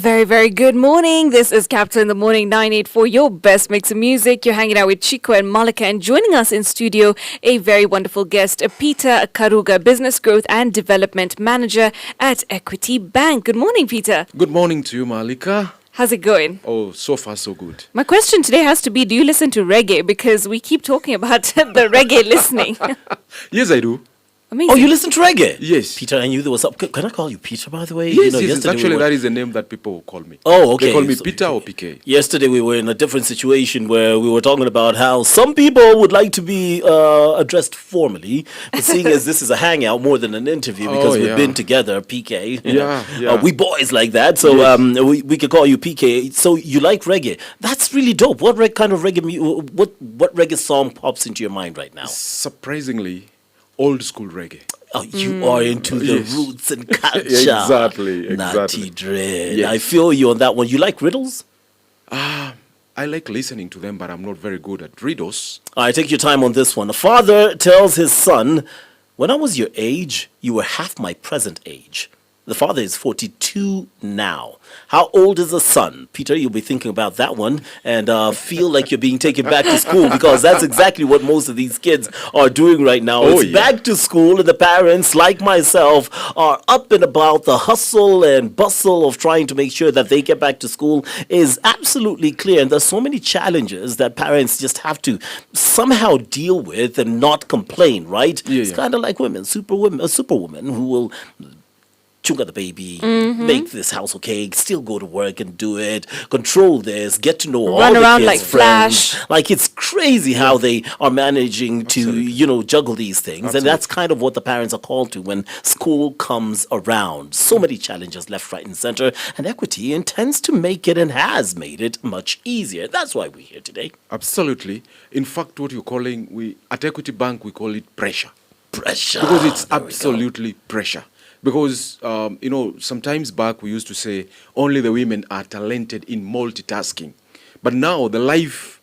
very, very good morning. This is Captain in the Morning 984, your best mix of music. You're hanging out with Chiko and Maalika, and joining us in studio, a very wonderful guest, Peter Karuga, Business Growth and Development Manager at Equity Bank. Good morning, Peter. Good morning to you, Maalika. How's it going? Oh, so far so good. My question today has to be, do you listen to reggae? Because we keep talking about the reggae listening. Yes, I do. Amazing. Oh, you listen to reggae? Yes. Peter, and you, there was up. Can I call you Peter, by the way? Yes, yes, actually that is the name that people call me. Oh, okay. They call me So, Peter or PK. Yesterday we were in a different situation where we were talking about how some people would like to be addressed formally, but seeing as this is a hangout more than an interview because we've been together, PK. Yeah. We boys like that, so we could call you PK. So you like reggae? That's really dope. What kind of reggae? What reggae song pops into your mind right now? Surprisingly, old school reggae. Oh, you are into the roots and culture. Exactly. Natty Dread. Yes. I feel you on that one. You like riddles? I like listening to them, but I'm not very good at riddles. All right, take your time on this one. A father tells his son, when I was your age, you were half my present age. The father is 42 now. How old is the son? Peter, you'll be thinking about that one and feel like you're being taken back to school because that's exactly what most of these kids are doing right now. It's back to school, and the parents, like myself, are up and about. The hustle and bustle of trying to make sure that they get back to school is absolutely clear. And there's so many challenges that parents just have to somehow deal with and not complain, right? It's kind of like a superwoman who will chunga the baby, make this household cake, still go to work and do it, control this, get to know all the around kids' like friends. Flash. Like, it's crazy how they are managing to, juggle these things. And that's kind of what the parents are called to when school comes around. So many challenges left, right, and center. And Equity intends to make it and has made it much easier. That's why we're here today. Absolutely. In fact, what you're calling, at Equity Bank, we call it pressure. Pressure. Because it's absolutely pressure. Because, sometimes back we used to say only the women are talented in multitasking. But now the life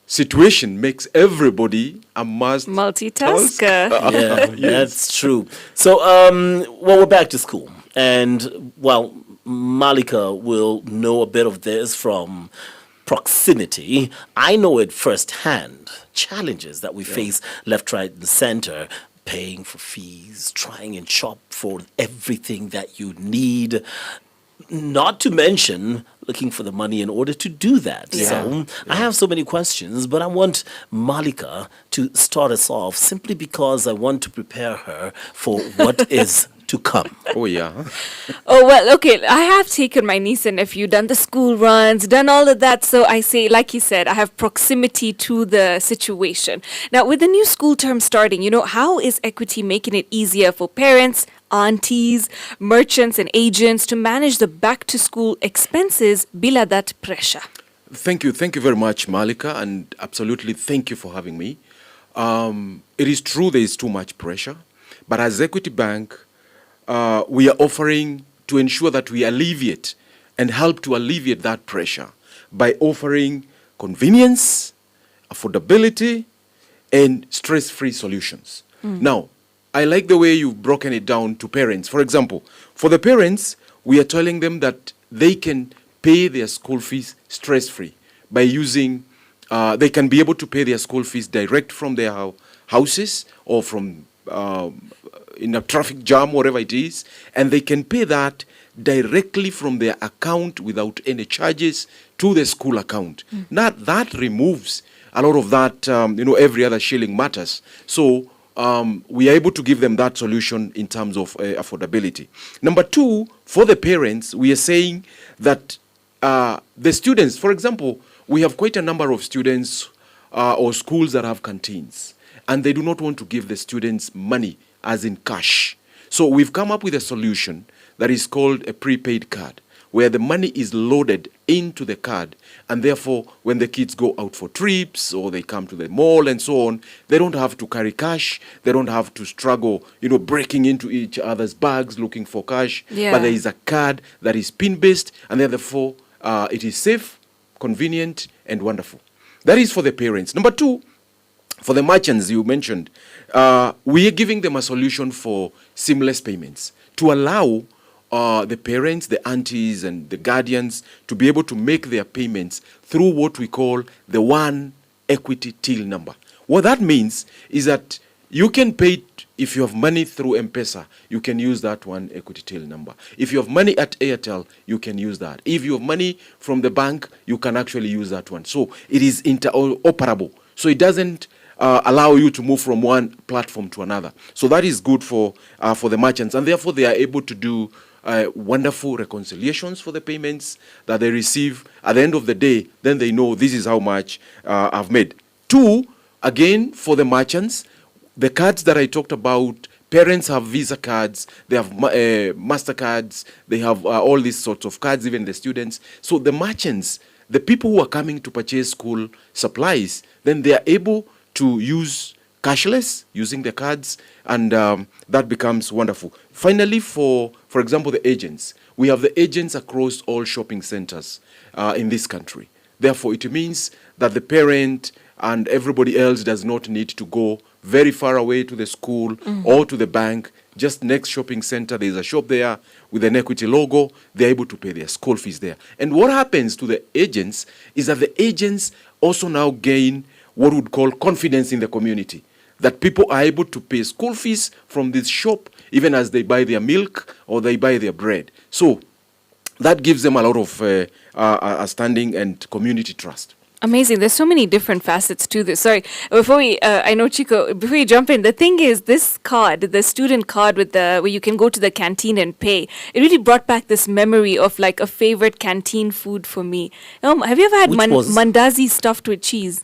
situation makes everybody a multitasker. That's true. So, we're back to school. And, Maalika will know a bit of this from proximity. I know it firsthand. Challenges that we face left, right, and center. Paying for fees, trying and shop for everything that you need, not to mention looking for the money in order to do that. So I have so many questions, but I want Maalika to start us off simply because I want to prepare her for what is to come. Oh, yeah. Oh, well, okay. I have taken my niece and nephew, done the school runs, done all of that. So I say, like you said, I have proximity to the situation. Now, with the new school term starting, how is Equity making it easier for parents, aunties, merchants, and agents to manage the back-to-school expenses bila that pressure? Thank you. Thank you very much, Maalika, and absolutely thank you for having me. It is true there is too much pressure, but as Equity Bank, we are offering to ensure that we alleviate and help to alleviate that pressure by offering convenience, affordability, and stress-free solutions. Now, I like the way you've broken it down to parents. For example, for the parents, we are telling them that they can pay their school fees stress-free by using, they can be able to pay their school fees direct from their houses or from in a traffic jam, whatever it is, and they can pay that directly from their account without any charges to the school account. Now, that removes a lot of that, every other shilling matters. So we are able to give them that solution in terms of affordability. Number two, for the parents, we are saying that the students, for example, we have quite a number of students or schools that have canteens, and they do not want to give the students money as in cash. So we've come up with a solution that is called a prepaid card, where the money is loaded into the card, and therefore when the kids go out for trips or they come to the mall and so on, they don't have to carry cash, they don't have to struggle, breaking into each other's bags looking for cash, but there is a card that is PIN-based, and therefore it is safe, convenient, and wonderful. That is for the parents. Number two, for the merchants you mentioned, we are giving them a solution for seamless payments to allow the parents, the aunties, and the guardians to be able to make their payments through what we call the one equity till number. What that means is that you can pay if you have money through M-Pesa, you can use that one equity till number. If you have money at Airtel, you can use that. If you have money from the bank, you can actually use that one. So it is interoperable. So it doesn't allow you to move from one platform to another. So that is good for the merchants, and therefore they are able to do wonderful reconciliations for the payments that they receive. At the end of the day, then they know this is how much I've made. Two, again, for the merchants, the cards that I talked about, parents have Visa cards, they have MasterCards, they have all these sorts of cards, even the students. So the merchants, the people who are coming to purchase school supplies, then they are able to use cashless using the cards, and that becomes wonderful. Finally, for example, the agents. We have the agents across all shopping centers in this country. Therefore, it means that the parent and everybody else does not need to go very far away to the school or to the bank. Just next shopping center, there's a shop there with an equity logo. They're able to pay their school fees there. And what happens to the agents is that the agents also now gain what we would call confidence in the community, that people are able to pay school fees from this shop even as they buy their milk or they buy their bread. So that gives them a lot of standing and community trust. Amazing. There's so many different facets to this. Sorry, before we, I know Chiko, before you jump in, the thing is this card, the student card with where you can go to the canteen and pay, it really brought back this memory of like a favorite canteen food for me. Have you ever had mandazi stuffed with cheese?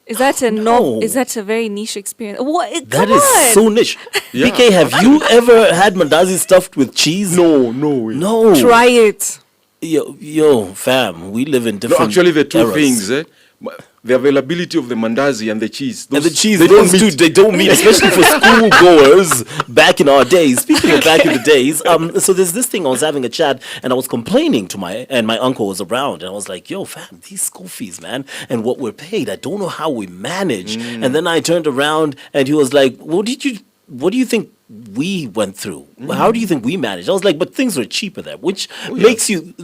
Is that No. Is that a very niche experience? What? That Come is on. so niche. Yeah. BK, have you ever had mandazi stuffed with cheese? No way. No. Try it. Yo, fam, we live in No, different actually, the two eras. things, the availability of the mandazi and the cheese. And the cheese, they don't those two, meet. they don't meet, especially for school goers back in our days. Speaking of back in the days, so there's this thing, I was having a chat and I was complaining to my uncle was around and I was like, yo, fam, these school fees, man, and what we're paid, I don't know how we manage. And then I turned around and he was like, what do you think we went through? How do you think we managed? I was like, but things were cheaper there, which makes you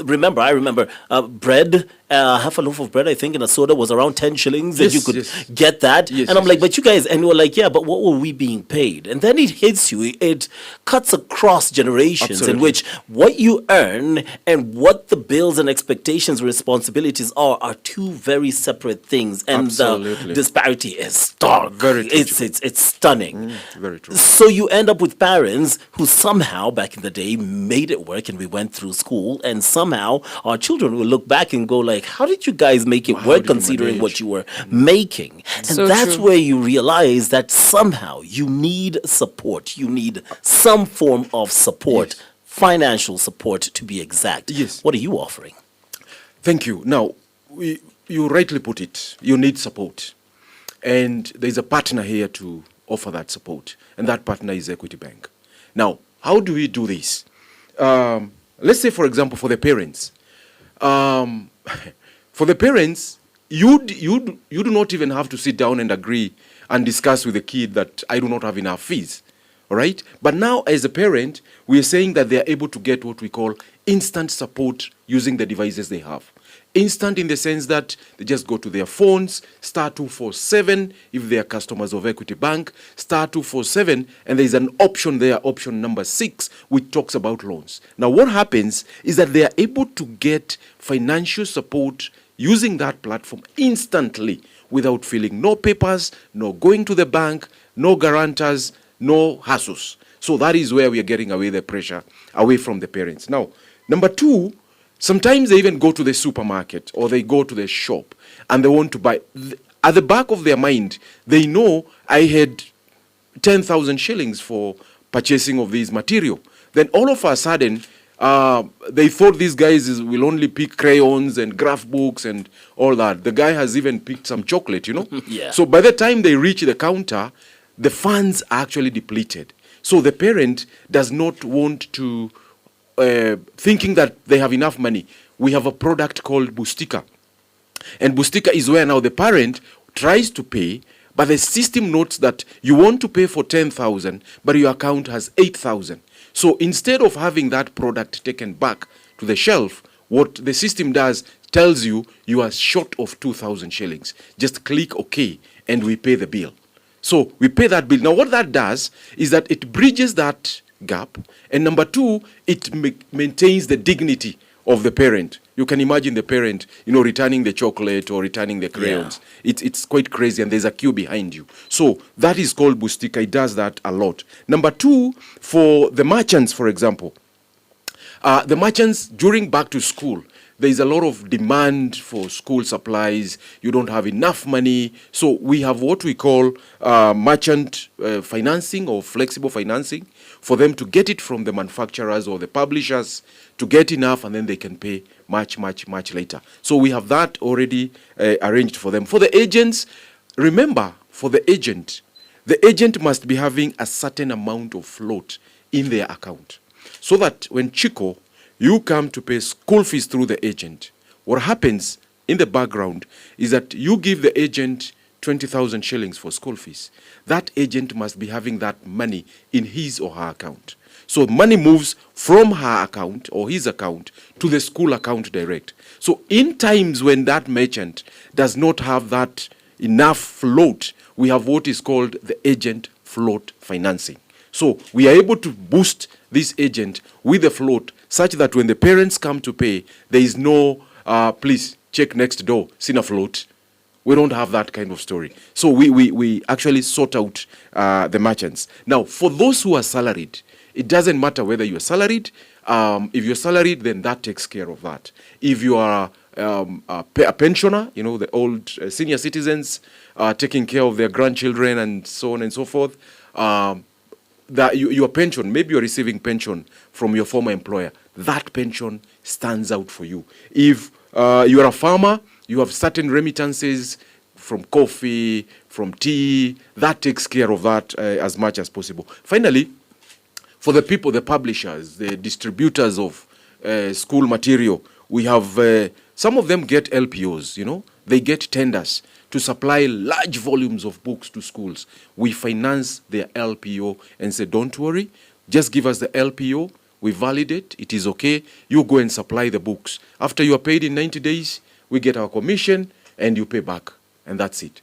remember. I remember bread, half a loaf of bread, I think, and a soda was around 10 shillings, and Yes, you could yes. get that. Yes, and I'm yes, like, yes. but you guys, and you were like, yeah, but what were we being paid? And then it hits you. It cuts across generations in Absolutely. which what you earn and what the bills and expectations, responsibilities are two very separate things, and Absolutely. the disparity is stark. Very true, It's stunning. Very true. So you end up with parents who somehow back in the day made it work and we went through school, and somehow our children will look back and go like, how did you guys make it How work did you considering manage? what you were making? And So that's true. where you realize that somehow you need support. You need some form of support, Yes. financial support to be exact. Yes. What are you offering? Thank you. Now, you rightly put it. You need support. And there's a partner here to offer that support. And that partner is Equity Bank. Now, how do we do this? Let's say, for example, for the parents. For the parents, you do not even have to sit down and agree and discuss with the kid that I do not have enough fees. All right? But now, as a parent, we are saying that they are able to get what we call instant support using the devices they have. Instant in the sense that they just go to their phones, *247 if they are customers of Equity Bank, *247, and there's an option there, option number 6, which talks about loans. Now, what happens is that they are able to get financial support using that platform instantly without filling no papers, no going to the bank, no guarantors, no hassles. So that is where we are getting away the pressure away from the parents. Now, number 2, sometimes they even go to the supermarket or they go to the shop and they want to buy. At the back of their mind, they know I had 10,000 shillings for purchasing of this material. Then all of a sudden, they thought these guys will only pick crayons and graph books and all that. The guy has even picked some chocolate, Yeah. So by the time they reach the counter, the funds are actually depleted. So the parent does not want to thinking that they have enough money. We have a product called Boostika. And Boostika is where now the parent tries to pay, but the system notes that you want to pay for 10,000, but your account has 8,000. So instead of having that product taken back to the shelf, what the system does tells you you are short of 2,000 shillings. Just click OK and we pay the bill. So we pay that bill. Now what that does is that it bridges that gap, and number two, it maintains the dignity of the parent. You can imagine the parent, returning the chocolate or returning the crayons. Yeah. It's quite crazy, and there's a queue behind you. So that is called Bustika. It does that a lot. Number two, for the merchants, for example, the merchants during back to school, there is a lot of demand for school supplies. You don't have enough money. So we have what we call merchant financing or flexible financing for them to get it from the manufacturers or the publishers to get enough, and then they can pay much, much, much later. So we have that already arranged for them. For the agents, remember, for the agent must be having a certain amount of float in their account, so that when Chiko, you come to pay school fees through the agent, what happens in the background is that you give the agent 20,000 shillings for school fees. That agent must be having that money in his or her account. So money moves from her account or his account to the school account direct. So in times when that merchant does not have that enough float, we have what is called the agent float financing. So we are able to boost this agent with the float such that when the parents come to pay, there is no, please check next door, seen a float. We don't have that kind of story. So we actually sort out the merchants. Now, for those who are salaried, it doesn't matter whether you're salaried. If you're salaried, then that takes care of that. If you are a pensioner, the old senior citizens taking care of their grandchildren and so on and so forth, that your pension, maybe you're receiving pension from your former employer, that pension stands out for you. If you are a farmer, you have certain remittances from coffee, from tea, that takes care of that as much as possible. Finally, for the people, the publishers, the distributors of school material, we have, some of them get LPOs, they get tenders to supply large volumes of books to schools. We finance their LPO and say, don't worry, just give us the LPO, we validate, it is okay, you go and supply the books. After you are paid in 90 days, we get our commission and you pay back. And that's it.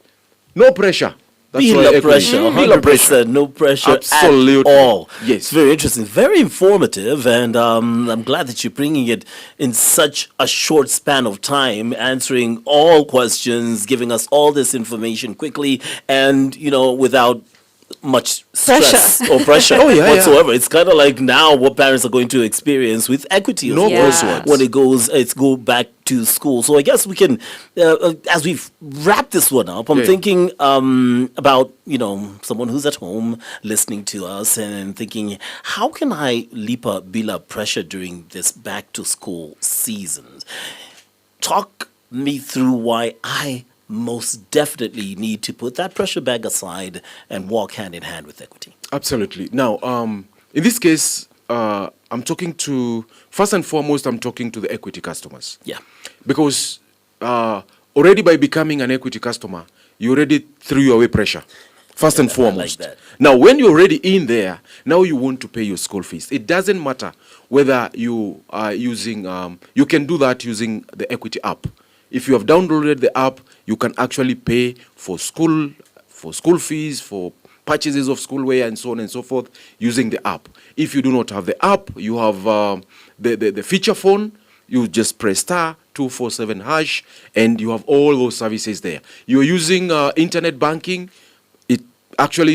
No pressure. That's no pressure, 100%, no pressure Absolutely. At all. Yes. It's very interesting, very informative, and I'm glad that you're bringing it in such a short span of time, answering all questions, giving us all this information quickly, and, without much stress or pressure whatsoever. It's kind of like now what parents are going to experience with equity No as words. when it's go back to school. So I guess we can, as we wrap this one up, I'm thinking about, someone who's at home listening to us and thinking, how can I lipa bila pressure during this back to school season? Talk me through why I most definitely need to put that pressure bag aside and walk hand in hand with equity. Absolutely. Now, in this case, I'm talking to, first and foremost, I'm talking to the equity customers. Yeah. Because already by becoming an equity customer, you already threw away pressure, first and foremost. I like that. Now, when you're already in there, now you want to pay your school fees. It doesn't matter whether you are using, you can do that using the equity app. If you have downloaded the app, you can actually pay for school fees, for purchases of schoolwear, and so on and so forth, using the app. If you do not have the app, you have the feature phone. You just press *247#, and you have all those services there. You're using internet banking. It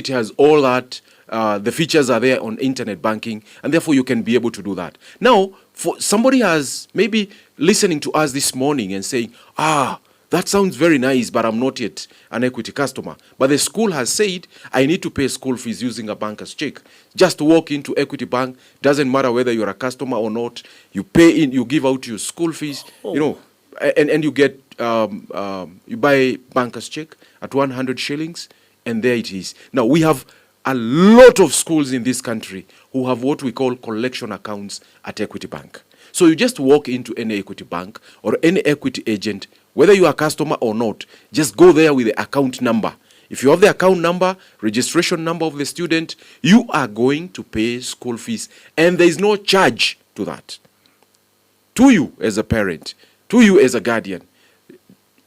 has all that. The features are there on internet banking, and therefore you can be able to do that. Now, for somebody has maybe listening to us this morning and saying, that sounds very nice, but I'm not yet an equity customer. But the school has said, I need to pay school fees using a banker's check. Just walk into Equity Bank. Doesn't matter whether you're a customer or not. You pay in, you give out your school fees, and you get, you buy banker's check at 100 shillings, and there it is. Now, we have a lot of schools in this country who have what we call collection accounts at Equity Bank. So you just walk into any Equity Bank or any equity agent, whether you are a customer or not, just go there with the account number. If you have the account number, registration number of the student, you are going to pay school fees. And there is no charge to that. To you as a parent, to you as a guardian,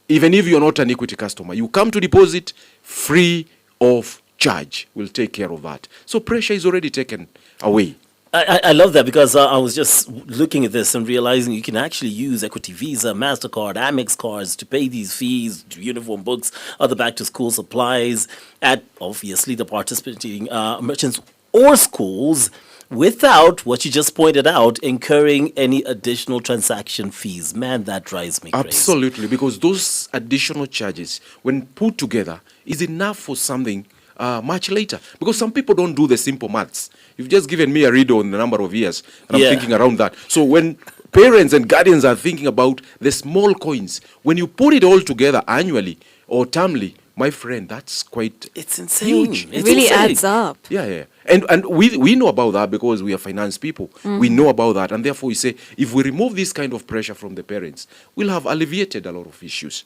even if you're not an Equity customer, you come to deposit free of charge. We'll take care of that. So pressure is already taken away. I love that because I was just looking at this and realizing you can actually use Equity Visa, MasterCard, Amex cards to pay these fees, uniform books, other back-to-school supplies at, obviously, the participating merchants or schools without, what you just pointed out, incurring any additional transaction fees. Man, that drives me crazy. Absolutely, because those additional charges, when put together, is enough for something much later. Because some people don't do the simple maths. You've just given me a riddle on the number of years, and I'm thinking around that. So when parents and guardians are thinking about the small coins, when you put it all together annually or termly, my friend, that's quite It's insane. huge. It really adds up. Yeah. And we know about that because we are finance people. We know about that. And therefore, we say, if we remove this kind of pressure from the parents, we'll have alleviated a lot of issues.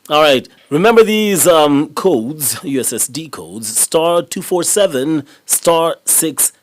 All right. Remember these codes, USSD codes, *247, *6#.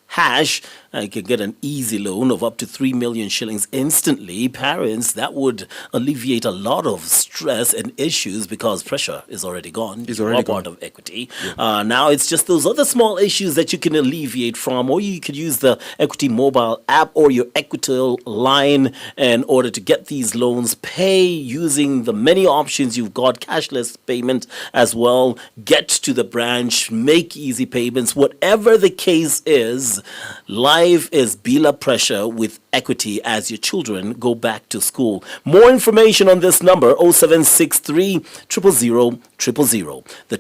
You can get an easy loan of up to 3 million shillings instantly. Parents, that would alleviate a lot of stress and issues because pressure is already gone. It's already part gone. of Equity. Now it's just those other small issues that you can alleviate from, or you could use the Equity mobile app or your Equity line in order to get these loans. Pay using the many options you've got, cashless payment as well. Get to the branch, make easy payments. Whatever the case is, life is bila pressure with Equity as your children go back to school. More information on this number, 0763 000 000. The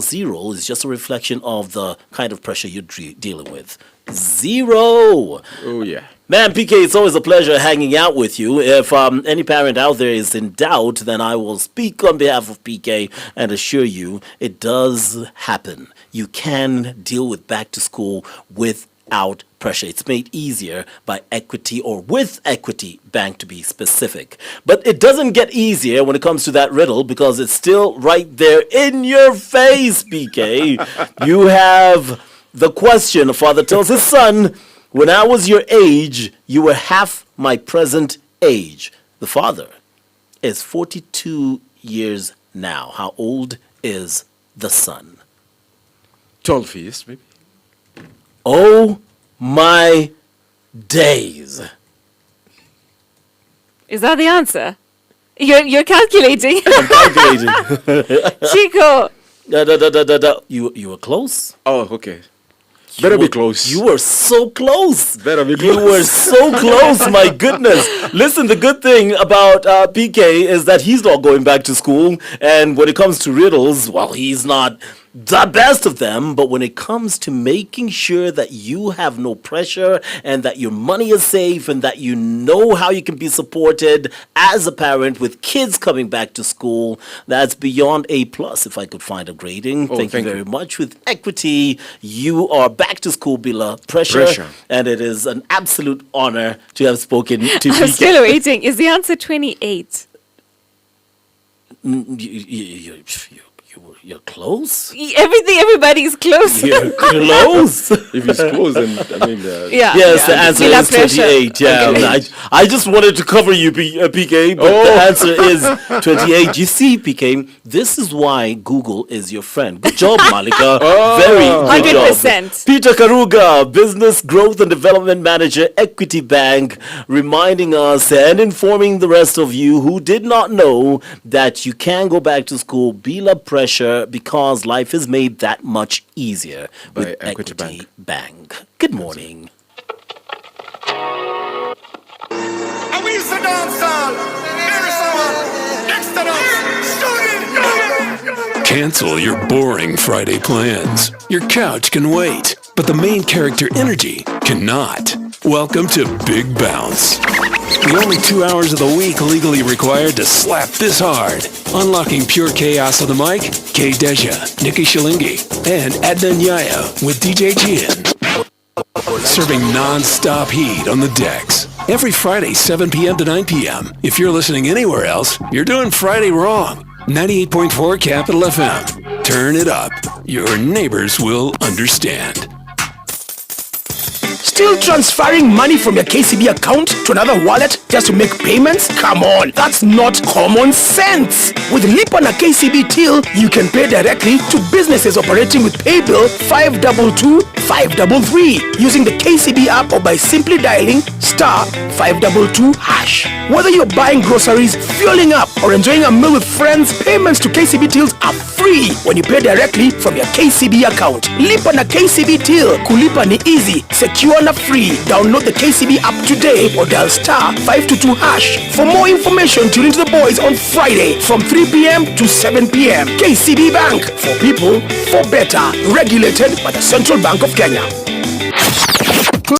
000 is just a reflection of the kind of pressure you're dealing with. Zero. Oh, yeah. Man, PK, it's always a pleasure hanging out with you. If any parent out there is in doubt, then I will speak on behalf of PK and assure you it does happen. You can deal with back to school without pressure. It's made easier by Equity, or with Equity Bank to be specific. But it doesn't get easier when it comes to that riddle because it's still right there in your face, PK. You have the question. A father tells his son, when I was your age, you were half my present age. The father is 42 years now. How old is the son? 12 years, maybe. Oh my days. Is that the answer? You're calculating. I'm calculating. Chiko. You were close. Oh, okay. Better be close. You were so close. Better be You close. were so close, my goodness. Listen, the good thing about PK is that he's not going back to school. And when it comes to riddles, well, he's not the best of them. But when it comes to making sure that you have no pressure and that your money is safe and that you know how you can be supported as a parent with kids coming back to school, that's beyond A+, if I could find a grading. Thank you very much. With Equity, you are back to school below pressure. And it is an absolute honor to have spoken to PK. I'm still waiting. Is the answer 28? You're close. Everybody's close. You're close. If it's close, then I mean, Yes, the answer Bila is pressure. 28. Yeah, Okay. I just wanted to cover you, PK, but the answer is 28. You see, PK, this is why Google is your friend. Good job, Maalika. Very good 100%. job. Peter Karuga, Business Growth and Development Manager, Equity Bank, reminding us and informing the rest of you who did not know that you can go back to school, bila pressure, because life is made that much easier with By Equity Bank. Good morning. And we used to dance all. There is someone next to us. Cancel your boring Friday plans. Your couch can wait, but the main character energy cannot. Welcome to Big Bounce. The only 2 hours of the week legally required to slap this hard. Unlocking pure chaos on the mic, K. Deja, Nikki Shilingi, and Adnan Yaya with DJ Gian. Serving non-stop heat on the decks. Every Friday, 7 p.m. to 9 p.m. If you're listening anywhere else, you're doing Friday wrong. 98.4 Capital FM. Turn it up. Your neighbors will understand. Still transferring money from your KCB account to another wallet just to make payments? Come on, that's not common sense. With Lipa na KCB Till, you can pay directly to businesses operating with paybill 522533 using the KCB app or by simply dialing *522#. Whether you're buying groceries, fueling up, or enjoying a meal with friends, payments to KCB Tills are free when you pay directly from your KCB account. Lipa na KCB Till, kulipa ni easy, secure na free. Download the KCB app today or dial *522#. For more information, tune into the boys on Friday from 3 p.m. to 7 p.m. KCB Bank, for people, for better. Regulated by the Central Bank of Kenya.